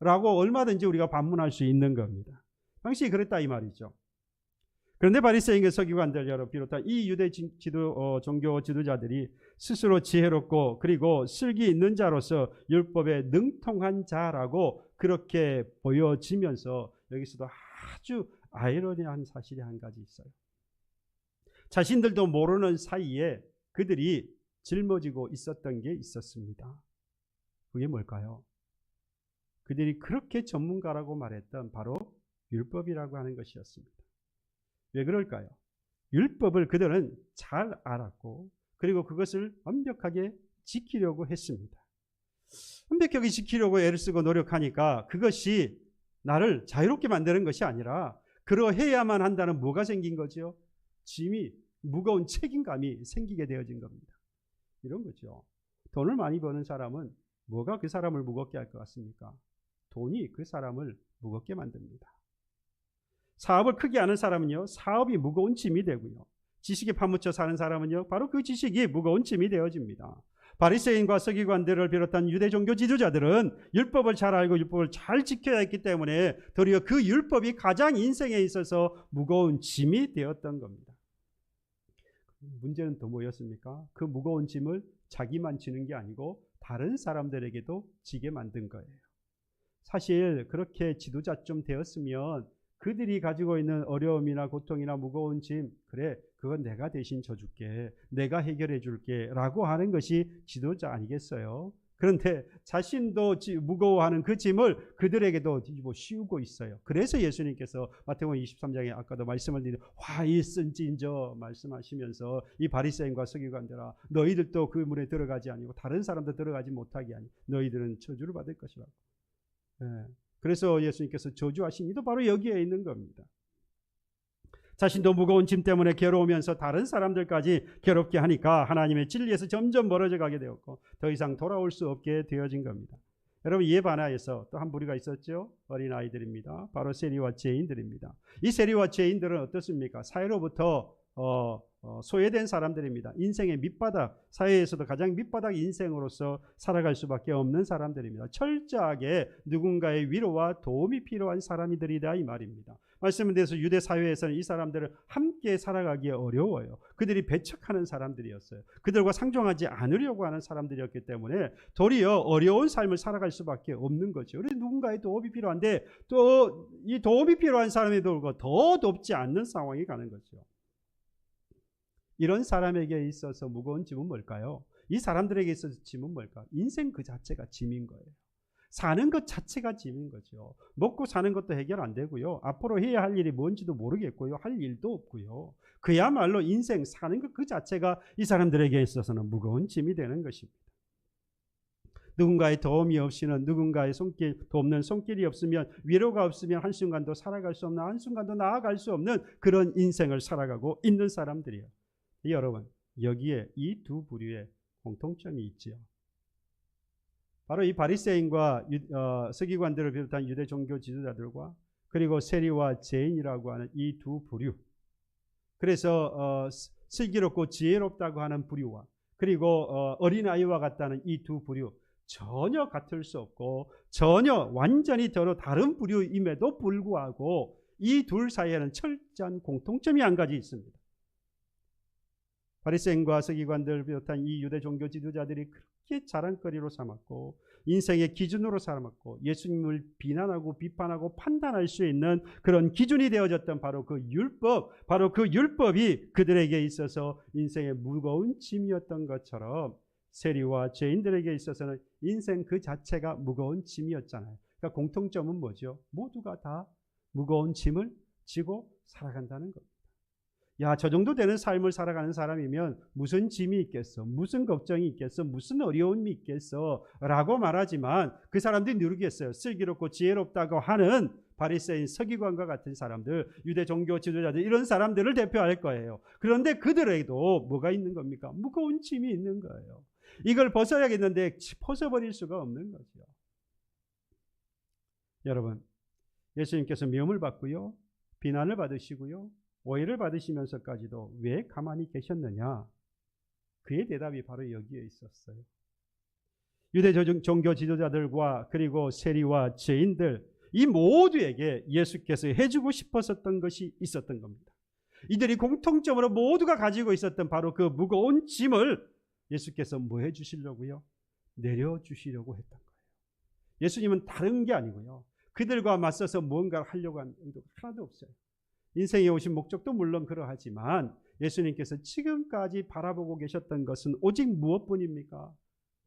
라고 얼마든지 우리가 반문할 수 있는 겁니다. 당시 그랬다 이 말이죠. 그런데 바리새인과 서기관들 비롯한 이 유대 종교 지도자들이 스스로 지혜롭고 그리고 슬기 있는 자로서 율법에 능통한 자라고 그렇게 보여지면서 여기서도 아주 아이러니한 사실이 한 가지 있어요. 자신들도 모르는 사이에 그들이 짊어지고 있었던 게 있었습니다. 그게 뭘까요? 그들이 그렇게 전문가라고 말했던 바로 율법이라고 하는 것이었습니다. 왜 그럴까요? 율법을 그들은 잘 알았고 그리고 그것을 완벽하게 지키려고 했습니다. 완벽하게 지키려고 애를 쓰고 노력하니까 그것이 나를 자유롭게 만드는 것이 아니라 그러해야만 한다는 뭐가 생긴 거죠? 짐이, 무거운 책임감이 생기게 되어진 겁니다. 이런 거죠. 돈을 많이 버는 사람은 뭐가 그 사람을 무겁게 할 것 같습니까? 돈이 그 사람을 무겁게 만듭니다. 사업을 크게 하는 사람은요, 사업이 무거운 짐이 되고요. 지식에 파묻혀 사는 사람은요, 바로 그 지식이 무거운 짐이 되어집니다. 바리새인과 서기관들을 비롯한 유대 종교 지도자들은 율법을 잘 알고 율법을 잘 지켜야 했기 때문에 도리어 그 율법이 가장 인생에 있어서 무거운 짐이 되었던 겁니다. 문제는 또 뭐였습니까? 그 무거운 짐을 자기만 지는 게 아니고 다른 사람들에게도 지게 만든 거예요. 사실 그렇게 지도자쯤 되었으면 그들이 가지고 있는 어려움이나 고통이나 무거운 짐, 그래, 그건 내가 대신 져줄게, 내가 해결해 줄게 라고 하는 것이 지도자 아니겠어요? 그런데 자신도 무거워하는 그 짐을 그들에게도 씌우고 있어요. 그래서 예수님께서 마태복음 23장에 아까도 말씀을 드린 화 있은지인저 말씀하시면서 이 바리새인과 서기관들아, 너희들도 그 문에 들어가지 아니고 다른 사람도 들어가지 못하게 하니 너희들은 저주를 받을 것이라고. 그래서 예수님께서 저주하신 이도 바로 여기에 있는 겁니다. 자신도 무거운 짐 때문에 괴로우면서 다른 사람들까지 괴롭게 하니까 하나님의 진리에서 점점 멀어져 가게 되었고 더 이상 돌아올 수 없게 되어진 겁니다. 여러분, 이에 반하여서 또 한 부류가 있었죠. 어린아이들입니다. 바로 세리와 죄인들입니다. 이 세리와 죄인들은 어떻습니까? 사회로부터 소외된 사람들입니다. 인생의 밑바닥, 사회에서도 가장 밑바닥 인생으로서 살아갈 수밖에 없는 사람들입니다. 철저하게 누군가의 위로와 도움이 필요한 사람들이다 이 말입니다. 말씀에 대해서 유대 사회에서는 이 사람들을 함께 살아가기 어려워요. 그들이 배척하는 사람들이었어요. 그들과 상종하지 않으려고 하는 사람들이었기 때문에 도리어 어려운 삶을 살아갈 수밖에 없는 거죠. 그래서 누군가의 도움이 필요한데 또 이 도움이 필요한 사람이 돌고 더 돕지 않는 상황이 가는 거죠. 이런 사람에게 있어서 무거운 짐은 뭘까요? 이 사람들에게 있어서 짐은 뭘까? 인생 그 자체가 짐인 거예요. 사는 것 자체가 짐인 거죠. 먹고 사는 것도 해결 안 되고요. 앞으로 해야 할 일이 뭔지도 모르겠고요. 할 일도 없고요. 그야말로 인생 사는 것 그 자체가 이 사람들에게 있어서는 무거운 짐이 되는 것입니다. 누군가의 도움이 없이는, 누군가의 돕는 손길이 없으면, 위로가 없으면 한순간도 살아갈 수 없는, 한순간도 나아갈 수 없는 그런 인생을 살아가고 있는 사람들이에요. 여러분, 여기에 이 두 부류의 공통점이 있지요. 바로 이 바리새인과 서기관들을 비롯한 유대 종교 지도자들과 그리고 세리와 죄인이라고 하는 이 두 부류. 그래서 슬기롭고 지혜롭다고 하는 부류와 그리고 어린아이와 같다는 이 두 부류, 전혀 같을 수 없고 전혀 완전히 서로 다른 부류임에도 불구하고 이 둘 사이에는 철저한 공통점이 한 가지 있습니다. 바리새인과 서기관들 비롯한 이 유대 종교 지도자들이 그렇게 자랑거리로 삼았고 인생의 기준으로 삼았고 예수님을 비난하고 비판하고 판단할 수 있는 그런 기준이 되어졌던 바로 그 율법, 바로 그 율법이 그들에게 있어서 인생의 무거운 짐이었던 것처럼 세리와 죄인들에게 있어서는 인생 그 자체가 무거운 짐이었잖아요. 그러니까 공통점은 뭐죠? 모두가 다 무거운 짐을 지고 살아간다는 겁니다. 야, 저 정도 되는 삶을 살아가는 사람이면 무슨 짐이 있겠어? 무슨 걱정이 있겠어? 무슨 어려움이 있겠어? 라고 말하지만 그 사람들이 누르겠어요. 슬기롭고 지혜롭다고 하는 바리새인, 서기관과 같은 사람들, 유대 종교 지도자들, 이런 사람들을 대표할 거예요. 그런데 그들에게도 뭐가 있는 겁니까? 무거운 짐이 있는 거예요. 이걸 벗어야겠는데 벗어버릴 수가 없는 거죠. 여러분, 예수님께서 미움을 받고요, 비난을 받으시고요, 오해를 받으시면서까지도 왜 가만히 계셨느냐? 그의 대답이 바로 여기에 있었어요. 유대 종교 지도자들과 그리고 세리와 죄인들, 이 모두에게 예수께서 해주고 싶었던 것이 있었던 겁니다. 이들이 공통점으로 모두가 가지고 있었던 바로 그 무거운 짐을 예수께서 뭐 해주시려고요? 내려주시려고 했던 거예요. 예수님은 다른 게 아니고요, 그들과 맞서서 무언가를 하려고 하는 의도가 하나도 없어요. 인생에 오신 목적도 물론 그러하지만 예수님께서 지금까지 바라보고 계셨던 것은 오직 무엇뿐입니까?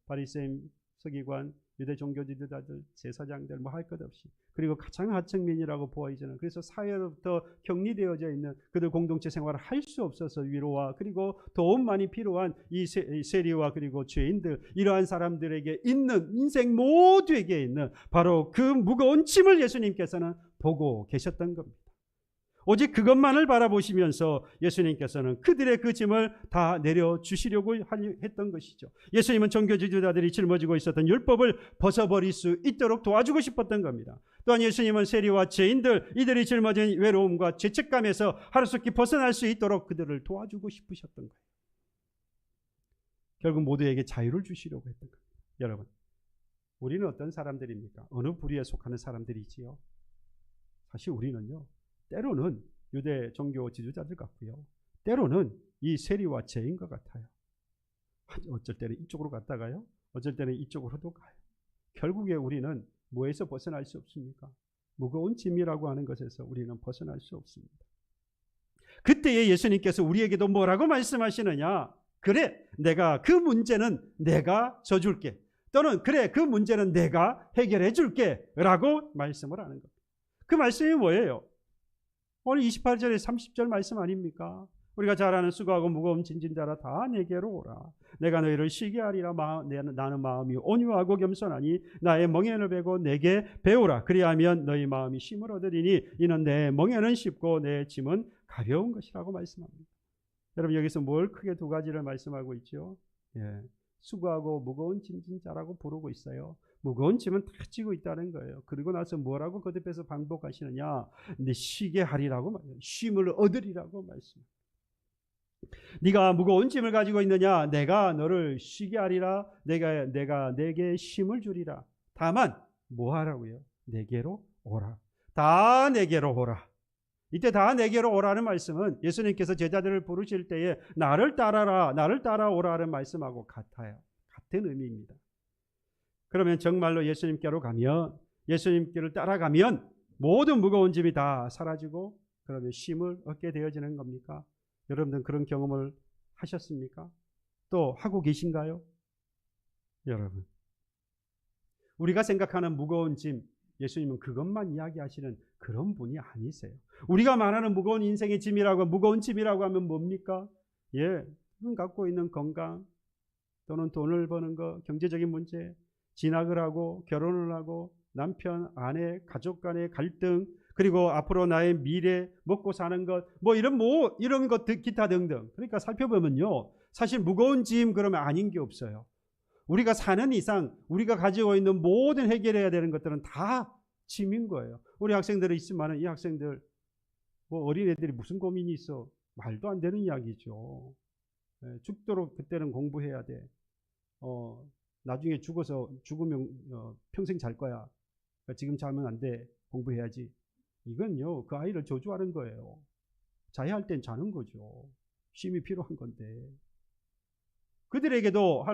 바리새인, 서기관, 유대 종교 지도자들, 제사장들 뭐 할 것 없이, 그리고 가장 하층민이라고 보이지는, 그래서 사회로부터 격리되어져 있는 그들 공동체 생활을 할 수 없어서 위로와 그리고 도움만이 필요한 이 세리와 그리고 죄인들, 이러한 사람들에게 있는, 인생 모두에게 있는 바로 그 무거운 짐을 예수님께서는 보고 계셨던 겁니다. 오직 그것만을 바라보시면서 예수님께서는 그들의 그 짐을 다 내려주시려고 했던 것이죠. 예수님은 종교 지도자들이 짊어지고 있었던 율법을 벗어버릴 수 있도록 도와주고 싶었던 겁니다. 또한 예수님은 세리와 죄인들, 이들이 짊어진 외로움과 죄책감에서 하루속히 벗어날 수 있도록 그들을 도와주고 싶으셨던 거예요. 결국 모두에게 자유를 주시려고 했던 겁니다. 여러분, 우리는 어떤 사람들입니까? 어느 부류에 속하는 사람들이지요? 사실 우리는요, 때로는 유대 종교 지도자들 같고요, 때로는 이 세리와 죄인과 같아요. 어쩔 때는 이쪽으로 갔다가요, 어쩔 때는 이쪽으로도 가요. 결국에 우리는 뭐에서 벗어날 수 없습니까? 무거운 짐이라고 하는 것에서 우리는 벗어날 수 없습니다. 그때에 예수님께서 우리에게도 뭐라고 말씀하시느냐? 그래, 내가 그 문제는 내가 져줄게, 또는 그래, 그 문제는 내가 해결해 줄게 라고 말씀을 하는 겁니다. 그 말씀이 뭐예요? 오늘 28절에 30절 말씀 아닙니까? 우리가 잘 아는 수고하고 무거운 짐진 자라 다 내게로 오라. 내가 너희를 쉬게 하리라. 나는 마음이 온유하고 겸손하니 나의 멍에를 베고 내게 배우라. 그리하면 너희 마음이 쉼을 얻으리니 이는 내 멍에는 쉽고 내 짐은 가벼운 것이라고 말씀합니다. 여러분, 여기서 뭘 크게 두 가지를 말씀하고 있죠? 수고하고 무거운 짐진 자라고 부르고 있어요. 무거운 짐은 다 지고 있다는 거예요. 그리고 나서 뭐라고 거듭해서 반복하시느냐? 내 쉬게 하리라고 말해요. 쉼을 얻으리라고 말씀합니다. 네가 무거운 짐을 가지고 있느냐? 내가 너를 쉬게 하리라. 내가 내게 쉼을 주리라. 다만 뭐 하라고요? 내게로 오라. 다 내게로 오라. 이때 다 내게로 오라는 말씀은 예수님께서 제자들을 부르실 때에 나를 따라라, 나를 따라오라는 말씀하고 같아요. 같은 의미입니다. 그러면 정말로 예수님께로 가면, 예수님께를 따라가면 모든 무거운 짐이 다 사라지고 그러면 쉼을 얻게 되어지는 겁니까? 여러분들 그런 경험을 하셨습니까? 또 하고 계신가요? 여러분, 우리가 생각하는 무거운 짐, 예수님은 그것만 이야기하시는 그런 분이 아니세요. 우리가 말하는 무거운 인생의 짐이라고, 무거운 짐이라고 하면 뭡니까? 갖고 있는 건강, 또는 돈을 버는 것, 경제적인 문제, 진학을 하고 결혼을 하고 남편, 아내, 가족 간의 갈등, 그리고 앞으로 나의 미래, 먹고 사는 것, 이런 것들 기타 등등. 그러니까 살펴보면요, 사실 무거운 짐 그러면 아닌 게 없어요. 우리가 사는 이상 우리가 가지고 있는 모든 해결해야 되는 것들은 다 짐인 거예요. 우리 학생들이 있으면 이 학생들, 어린애들이 무슨 고민이 있어? 말도 안 되는 이야기죠. 죽도록 그때는 공부해야 돼. 나중에 죽으면 평생 잘 거야. 그러니까 지금 자면 안 돼. 공부해야지. 이건요, 그 아이를 저주하는 거예요. 자야 할 땐 자는 거죠. 쉼이 필요한 건데. 그들에게도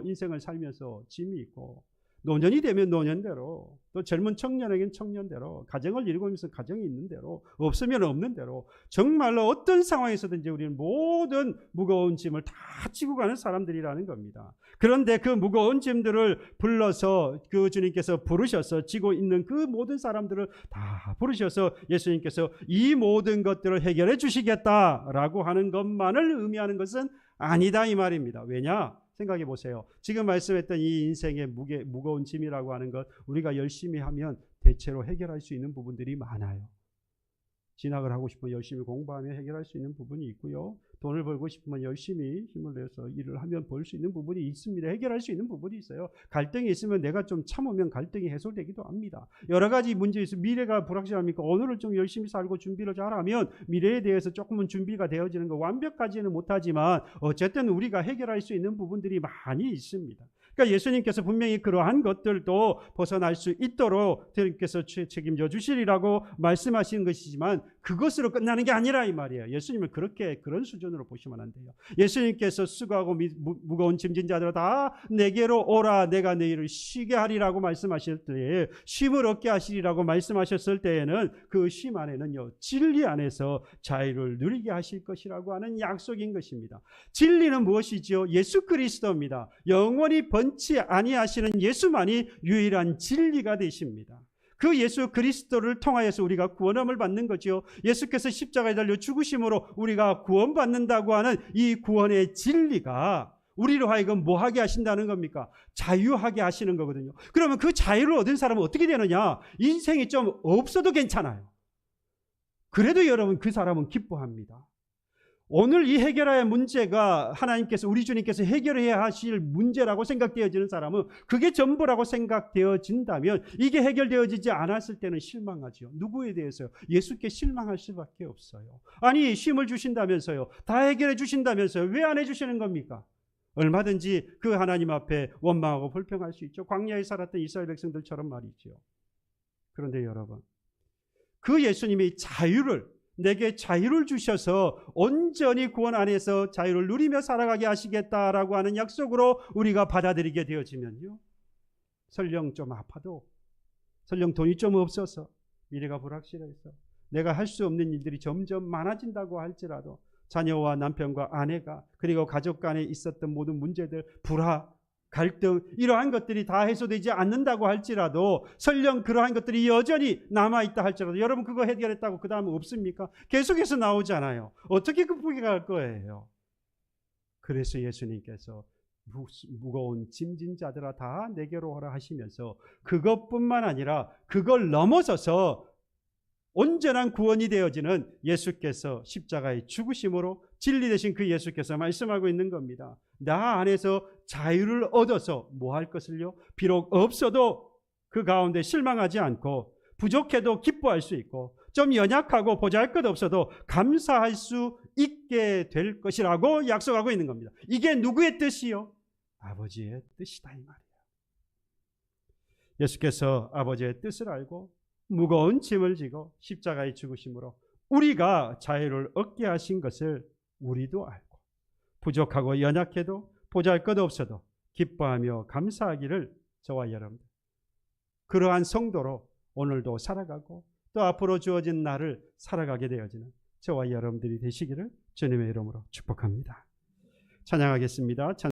인생을 살면서 짐이 있고, 노년이 되면 노년대로, 또 젊은 청년에겐 청년대로, 가정을 이루면서 가정이 있는 대로, 없으면 없는 대로, 정말로 어떤 상황에서든지 우리는 모든 무거운 짐을 다 지고 가는 사람들이라는 겁니다. 그런데 그 무거운 짐들을 불러서 그 주님께서 부르셔서 지고 있는 그 모든 사람들을 다 부르셔서 예수님께서 이 모든 것들을 해결해 주시겠다라고 하는 것만을 의미하는 것은 아니다 이 말입니다. 왜냐? 생각해 보세요. 지금 말씀했던 이 인생의 무거운 짐이라고 하는 것, 우리가 열심히 하면 대체로 해결할 수 있는 부분들이 많아요. 진학을 하고 싶으면 열심히 공부하면 해결할 수 있는 부분이 있고요. 돈을 벌고 싶으면 열심히 힘을 내서 일을 하면 벌 수 있는 부분이 있습니다. 해결할 수 있는 부분이 있어요. 갈등이 있으면 내가 좀 참으면 갈등이 해소되기도 합니다. 여러 가지 문제 있어요. 미래가 불확실합니까? 오늘을 좀 열심히 살고 준비를 잘하면 미래에 대해서 조금은 준비가 되어지는 거, 완벽하지는 못하지만 어쨌든 우리가 해결할 수 있는 부분들이 많이 있습니다. 그러니까 예수님께서 분명히 그러한 것들도 벗어날 수 있도록 주님께서 책임져 주시리라고 말씀하시는 것이지만, 그것으로 끝나는 게 아니라 이 말이에요. 예수님을 그런 수준으로 보시면 안 돼요. 예수님께서 수고하고 무거운 짐진 자들아 다 내게로 오라 내가 너희를 쉬게 하리라고 말씀하실 때에 쉼을 얻게 하시리라고 말씀하셨을 때에는 그 쉼 안에는요 진리 안에서 자유를 누리게 하실 것이라고 하는 약속인 것입니다. 진리는 무엇이지요? 예수 그리스도입니다. 영원히 번치 아니하시는 예수만이 유일한 진리가 되십니다. 그 예수 그리스도를 통하여서 우리가 구원함을 받는 거죠. 예수께서 십자가에 달려 죽으심으로 우리가 구원받는다고 하는 이 구원의 진리가 우리로 하여금 뭐하게 하신다는 겁니까? 자유하게 하시는 거거든요. 그러면 그 자유를 얻은 사람은 어떻게 되느냐? 인생이 좀 없어도 괜찮아요. 그래도 여러분 그 사람은 기뻐합니다. 오늘 이 해결해야 문제가 하나님께서 우리 주님께서 해결해야 하실 문제라고 생각되어지는 사람은 그게 전부라고 생각되어진다면 이게 해결되어지지 않았을 때는 실망하죠. 누구에 대해서요? 예수께 실망할 수밖에 없어요. 아니 쉼을 주신다면서요. 다 해결해 주신다면서요. 왜 안 해주시는 겁니까? 얼마든지 그 하나님 앞에 원망하고 불평할 수 있죠. 광야에 살았던 이스라엘 백성들처럼 말이죠. 그런데 여러분 그 예수님이 내게 자유를 주셔서 온전히 구원 안에서 자유를 누리며 살아가게 하시겠다라고 하는 약속으로 우리가 받아들이게 되어지면요. 설령 좀 아파도 설령 돈이 좀 없어서 미래가 불확실해서 내가 할 수 없는 일들이 점점 많아진다고 할지라도 자녀와 남편과 아내가 그리고 가족 간에 있었던 모든 문제들, 불화, 갈등 이러한 것들이 다 해소되지 않는다고 할지라도 설령 그러한 것들이 여전히 남아있다 할지라도 여러분 그거 해결했다고 그 다음은 없습니까? 계속해서 나오잖아요. 어떻게 극복해 갈 거예요? 그래서 예수님께서 무거운 짐진 자들아 다 내게로 오라 하시면서 그것뿐만 아니라 그걸 넘어서서 온전한 구원이 되어지는 예수께서 십자가의 죽으심으로 진리 되신 그 예수께서 말씀하고 있는 겁니다. 나 안에서 자유를 얻어서 뭐 할 것을요? 비록 없어도 그 가운데 실망하지 않고 부족해도 기뻐할 수 있고 좀 연약하고 보잘것없어도 감사할 수 있게 될 것이라고 약속하고 있는 겁니다. 이게 누구의 뜻이요? 아버지의 뜻이다 이 말이에요. 예수께서 아버지의 뜻을 알고 무거운 짐을 지고 십자가에 죽으심으로 우리가 자유를 얻게 하신 것을 우리도 알고 부족하고 연약해도 보잘것없어도 기뻐하며 감사하기를 저와 여러분들 그러한 성도로 오늘도 살아가고 또 앞으로 주어진 날을 살아가게 되어지는 저와 여러분들이 되시기를 주님의 이름으로 축복합니다. 찬양하겠습니다.